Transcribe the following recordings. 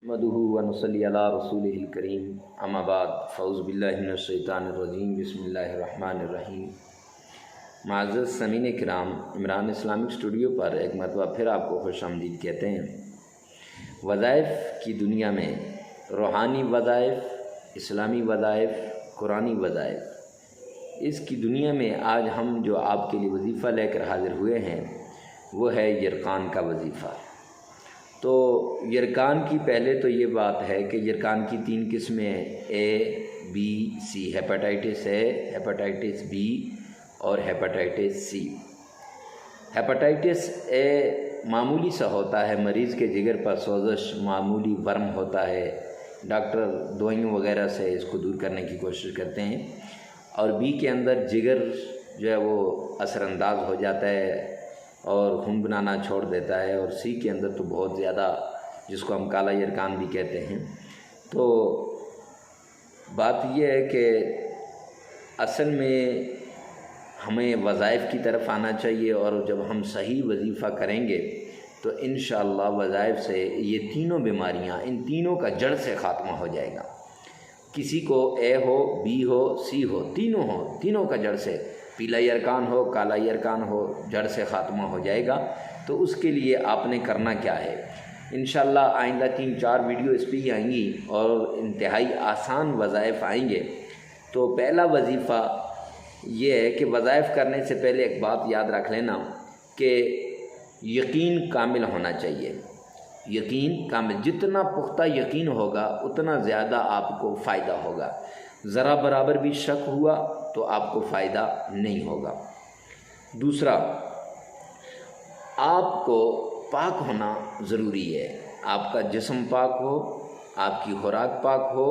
नहमदुहु व नसल्ली अला रसूलिहिल करीम अम्मा बाद फ़ऊज़ु बिल्लाहि मिनश शैतानिर रजीम बिस्मिल्लाहिर रहमानिर रहीम। मुअज़्ज़ज़ समीन किराम, इमरान इस्लामिक स्टूडियो पर एक मरतबा फिर आपको खुशामदीद कहते हैं। वज़ाइफ़ की दुनिया में रूहानी वज़ाइफ़, इस्लामी वज़ाइफ़, कुरानी वज़ाइफ़, इसकी दुनिया में आज हम जो आपके लिए वजीफ़ा लेकर हाज़िर हुए हैं वो है यरकान का वजीफ़ा। तो यरकान की पहले तो ये बात है कि यरकान की 3 किस्में हैं, A, B, C। Hepatitis A, hepatitis B और हेपेटाइटिस C। हेपेटाइटिस A मामूली सा होता है, मरीज़ के जिगर पर सोजश, मामूली वर्म होता है, डॉक्टर दवाइयों वगैरह से इसको दूर करने की कोशिश करते हैं। और B के अंदर जिगर जो है वो असरअंदाज हो जाता है और खून बनाना छोड़ देता है। और सी के अंदर तो बहुत ज़्यादा, जिसको हम काला यरकान भी कहते हैं। तो बात यह है कि असल में हमें वज़ाइफ़ की तरफ आना चाहिए, और जब हम सही वजीफ़ा करेंगे तो इंशाअल्लाह वज़ाइफ़ से ये तीनों बीमारियां, इन तीनों का जड़ से ख़ात्मा हो जाएगा। किसी को ए हो, बी हो, सी हो, तीनों का जड़ से, पीला यरकान हो, काला यरकान हो, जड़ से ख़ात्मा हो जाएगा। तो उसके लिए आपने करना क्या है, इंशाअल्लाह आइंदा 3-4 वीडियो इस पर ही आएंगी और इंतहाई आसान वज़ाइफ़ आएंगे। तो पहला वजीफ़ा ये है कि वज़ाइफ़ करने से पहले एक बात याद रख लेना कि यकीन कामिल होना चाहिए। यकीन कामिल, जितना पुख्ता यकीन होगा उतना ज़्यादा आपको फ़ायदा होगा। ज़रा बराबर भी शक हुआ तो आपको फ़ायदा नहीं होगा। दूसरा, आपको पाक होना ज़रूरी है। आपका जिस्म पाक हो, आपकी खुराक पाक हो,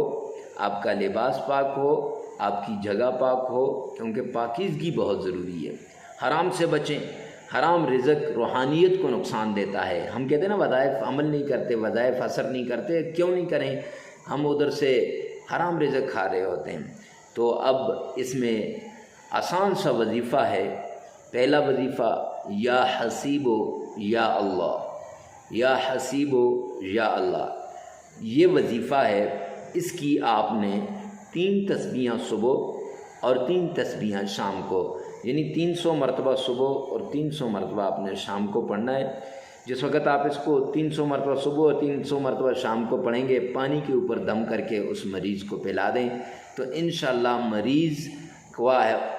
आपका लिबास पाक हो, आपकी जगह पाक हो, क्योंकि पाकीज़गी बहुत ज़रूरी है। हराम से बचें। हराम रिज़्क़ रूहानियत को नुकसान देता है। हम कहते हैं ना वज़ाइफ़ अमल नहीं करते, वज़ाइफ़ असर नहीं करते, क्यों नहीं करें, हम उधर से हराम रिज़्क़ खा रहे होते हैं। तो अब इसमें आसान सा वजीफ़ा है। पहला वजीफ़ा, या हसीबो या अल्लाह, या हसीबो या अल्लाह, ये वजीफ़ा है। इसकी आपने 3 तस्बीहां सुबह और 3 तस्बीहां शाम को, यानी 300 मरतबा सुबह और 300 मरतबा आपने शाम को पढ़ना है। जिस वक़्त आप इसको 300 मरतबा सुबह और 300 मरतबा शाम को पढ़ेंगे, पानी के ऊपर दम करके उस मरीज़ को पिला दें तो इंशाअल्लाह मरीज़ को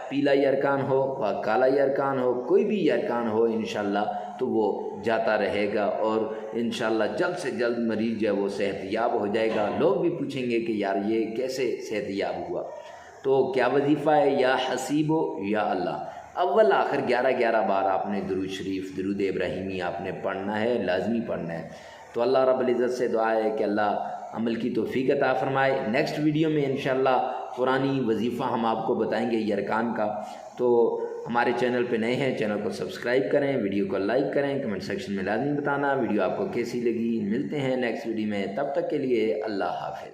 पीला यरकान हो व काला यरकान हो, कोई भी यरकान हो, इंशाअल्लाह तो वो जाता रहेगा और इंशाअल्लाह जल्द से जल्द मरीज़ जो है वो सेहतयाब हो जाएगा। लोग भी पूछेंगे कि यार ये कैसे सेहतयाब हुआ। तो क्या वजीफ़ा है, या हसीबो या अल्लाह। अव्वल आखिर 11-11 बार आपने दुरूद शरीफ, दुरूद इब्राहिमी आपने पढ़ना है, लाजमी पढ़ना है। तो अल्लाह रब्बुल इज़्ज़त से दुआ है कि अल्लाह अमल की तौफीक अता फरमाए। नेक्स्ट वीडियो में इंशाअल्लाह पुरानी वजीफ़ा हम आपको बताएंगे यरकान का। तो हमारे चैनल पे नए हैं, चैनल को सब्सक्राइब करें, वीडियो को लाइक करें, कमेंट सेक्शन में लाजमी बताना वीडियो आपको कैसी लगी। मिलते हैं नेक्स्ट वीडियो में, तब तक के लिए अल्लाह हाफ़िज़।